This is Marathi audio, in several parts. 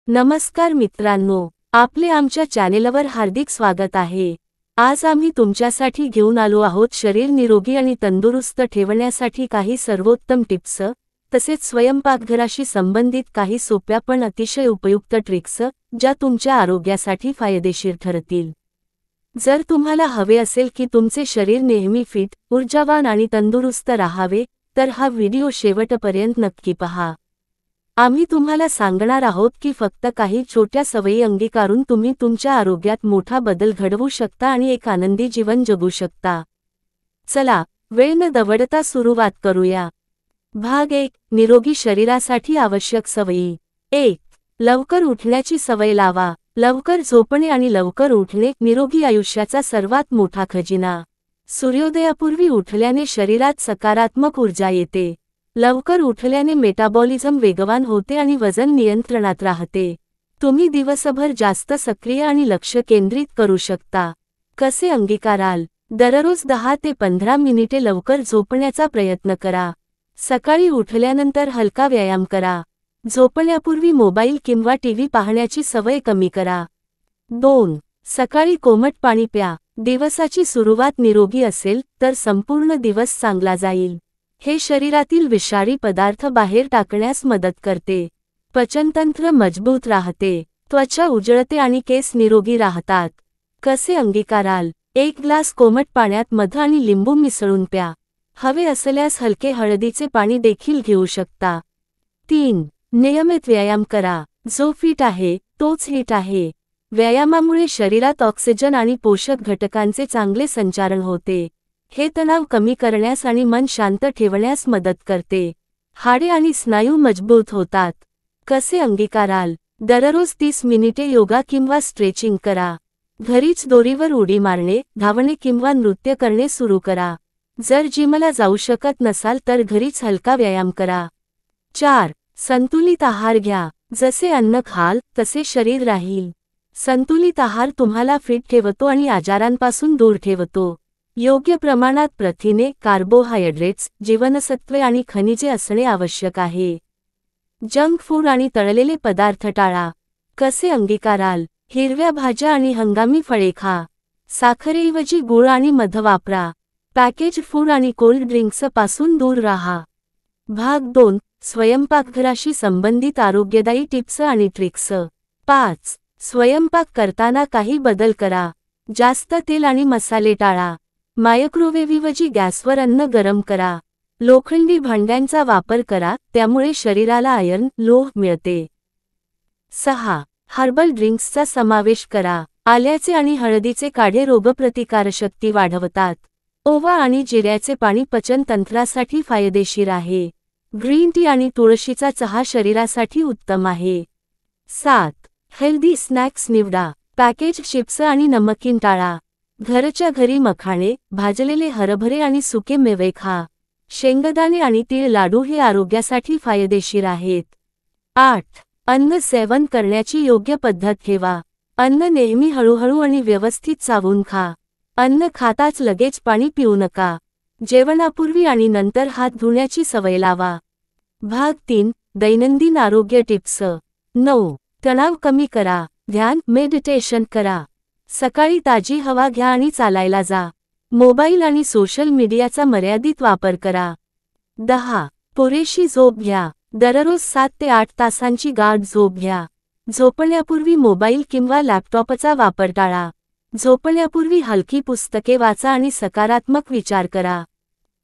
नमस्कार मित्रांनो, आपले आमच्या चॅनेलवर हार्दिक स्वागत आहे। आज आम्ही तुमच्यासाठी घेऊन आलो आहोत शरीर निरोगी आणि तंदुरुस्त ठेवण्यासाठी काही सर्वोत्तम टिप्स, तसेच स्वयंपाकघराशी संबंधित काही सोप्या पण अतिशय उपयुक्त ट्रिक्स, ज्या तुमच्या आरोग्यासाठी फायदेशीर ठरतील। जर तुम्हाला हवे असेल की तुमचे शरीर नेहमी फिट, ऊर्जावान आणि तंदुरुस्त राहावे, तर हा व्हिडिओ शेवटपर्यंत नक्की पहा। आम्ही तुम्हाला सांगणार आहोत की फक्त काही छोट्या सवयी अंगीकारून तुम्ही तुमच्या आरोग्यात मोठा बदल घडवू शकता आणि एक आनंदी जीवन जगू शकता। चला, वेळ न दवडता सुरुवात करूया। भाग 1, निरोगी शरीरासाठी आवश्यक सवयी। 1. लवकर उठण्याची सवय लावा। लवकर झोपणे आणि लवकर उठणे निरोगी आयुष्याचा सर्वात मोठा खजिना। सूर्योदयापूर्वी उठल्याने शरीरात सकारात्मक ऊर्जा येते। लवकर उठल्याने मेटाबॉलिझम वेगवान होते आणि वजन नियंत्रणात राहते। तुम्ही दिवसभर जास्त सक्रिय आणि लक्ष केंद्रित करू शकता। कसे अंगीकाराल? दररोज 10 ते 15 मिनिटे लवकर झोपण्याचा प्रयत्न करा। सकाळी उठल्यानंतर हलका व्यायाम करा। झोपण्यापूर्वी मोबाईल किंवा टीव्ही पाहण्याची सवय कमी करा। 2. सकाळी कोमट पाणी प्या। दिवसाची सुरुवात निरोगी असेल तर संपूर्ण दिवस चांगला जाईल। हे शरीरातील विषारी पदार्थ बाहेर टाकण्यास मदत करते। पचनतंत्र मजबूत राहते, त्वचा उजळते आणि केस निरोगी राहतात। कसे अंगीकाराल? 1 ग्लास कोमट पाण्यात मध आणि लिंबू मिसळून प्या। हवे असल्यास हलके हळदीचे पाणी देखील घेऊ शकता। 3. नियमित व्यायाम करा। जो फिट आहे तोच हिट आहे। व्यायामामुळे शरीरात ऑक्सिजन आणि पोषक घटकांचे चांगले संचारण होते। हे तणाव कमी करण्यास आणि मन शांत ठेवण्यास मदत करते। हाडे आणि स्नायू मजबूत होतात। कसे अंगीकाराल? दररोज 30 मिनिटे योगा किंवा स्ट्रेचिंग करा। घरीच दोरीवर उडी मारणे, धावणे किंवा नृत्य करणे सुरू करा। जर जिमला जाऊ शकत नसाल तर घरीच हलका व्यायाम करा। 4. संतुलित आहार घ्या। जसे अन्न खाल तसे शरीर राहील। संतुलित आहार तुम्हाला फिट ठेवतो आणि आजारांपासून दूर ठेवतो। योग्य प्रमाणात प्रथिने, कार्बोहायड्रेट्स, जीवनसत्त्वे आणि खनिजे असणे आवश्यक आहे। जंक फूड आणि तळलेले पदार्थ टाळा। कसे अंगीकाराल? हिरव्या भाज्या आणि हंगामी फळे खा। साखरेऐवजी गूळ आणि मध वापरा। पॅकेज फूड आणि कोल्ड ड्रिंक्स पासून दूर राहा। भाग 2, स्वयंपाकघराशी संबंधित आरोग्यदायी टिप्स आणि ट्रिक्स। 5. स्वयंपाक करताना काही बदल करा। जास्त तेल आणि मसाले टाळा। मायक्रोवेव्हऐवजी गॅसवर अन्न गरम करा। लोखंडी भांड्यांचा वापर करा, त्यामुळे शरीराला आयर्न, लोह मिळते। 6. हर्बल ड्रिंक्सचा समावेश करा। आल्याचे आणि हळदीचे काढे रोगप्रतिकारशक्ती वाढवतात। ओवा आणि जिऱ्याचे पाणी पचन तंत्रासाठी फायदेशीर आहे। ग्रीन टी आणि तुळशीचा चहा शरीरासाठी उत्तम आहे। 7. हेल्दी स्नॅक्स निवडा। पॅकेज चिप्स आणि नमकीन टाळा। घरच्या घरी मखाणे, भाजलेले हरभरे आणि सुके मेवे खा। शेंगदाणे आणि तीळ लाडू हे आरोग्यासाठी फायदेशीर आहेत। 8. अन्न सेवन करण्याची योग्य पद्धत ठेवा। अन्न नेहमी हळूहळू आणि व्यवस्थित चावून खा। अन्न खाताच लगेच पाणी पिऊ नका। जेवणापूर्वी आणि नंतर हात धुण्याची सवय लावा। भाग 3, दैनंदिन आरोग्य टिप्स। 9. तणाव कमी करा। ध्यान, मेडिटेशन करा। सकाळी ताजी हवा घ्या आणि चालायला जा। मोबाईल आणि सोशल मीडियाचा मर्यादित वापर करा। 10. पुरेशी झोप घ्या। दररोज 7 ते 8 तासांची गाढ झोप घ्या। झोपण्यापूर्वी मोबाईल किंवा लॅपटॉपचा वापर टाळा। झोपण्यापूर्वी हलकी पुस्तके वाचा आणि सकारात्मक विचार करा।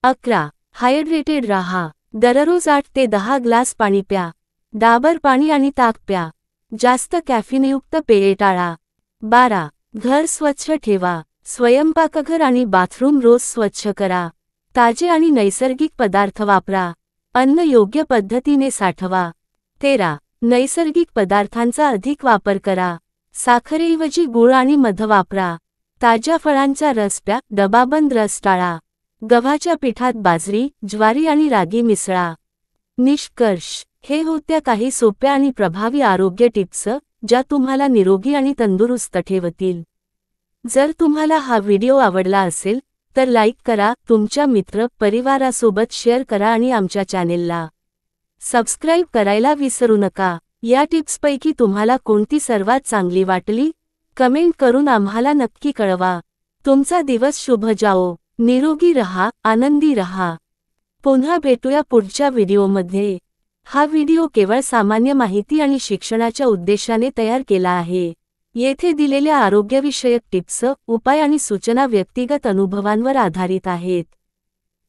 11. हायड्रेटेड राहा। दररोज 8 ते 10 ग्लास पाणी प्या। डाबर पाणी आणि ताक प्या। जास्त कॅफीनयुक्त पेये टाळा। 12. घर स्वच्छ ठेवा। स्वयंपाकघर आणि बाथरूम रोज स्वच्छ करा। ताजे आणि नैसर्गिक पदार्थ वापरा। अन्न योग्य पद्धतीने साठवा। 13. नैसर्गिक पदार्थांचा अधिक वापर करा। साखरेऐवजी गूळ आणि मध वापरा। ताज्या फळांचा रस प्या, डबाबंद रस टाळा। गव्हाच्या पिठात बाजरी, ज्वारी आणि रागी मिसळा। निष्कर्ष: हे होत्या काही सोप्या आणि प्रभावी आरोग्य टिप्स, ज्या तुम्हाला निरोगी आणि तंदुरुस्त ठेवतील। जर तुम्हाला हा व्हिडिओ आवडला असेल तर लाईक करा, तुमच्या मित्र परिवारासोबत शेअर करा आणि आमच्या चॅनेलला सबस्क्राईब करायला विसरू नका। या टिप्सपैकी तुम्हाला कोणती सर्वात चांगली वाटली? कमेंट करून आम्हाला नक्की कळवा. तुमचा दिवस शुभ जाओ. निरोगी रहा, आनंदी रहा. पुन्हा भेटूया पुढच्या व्हिडिओमध्ये. हा व्हिडिओ केवळ सामान्य माहिती आणि शिक्षणाच्या उद्देशाने तयार केला आहे. येथे दिलेल्या आरोग्यविषयक टिप्स, उपाय आणि सूचना व्यक्तिगत अनुभवांवर आधारित आहेत.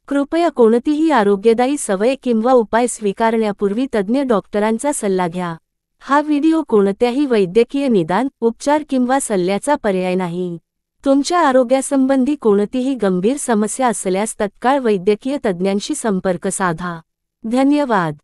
कृपया कोणतीही आरोग्यदायी सवय किंवा उपाय स्वीकारण्यापूर्वी तज्ज्ञ डॉक्टरांचा सल्ला घ्या. हा व्हिडिओ कोणत्याही वैद्यकीय निदान, उपचार किंवा सल्ल्याचा पर्याय नाही. तुमच्या आरोग्यासंबंधी कोणतीही गंभीर समस्या असल्यास तत्काळ वैद्यकीय तज्ज्ञांशी संपर्क साधा. धन्यवाद.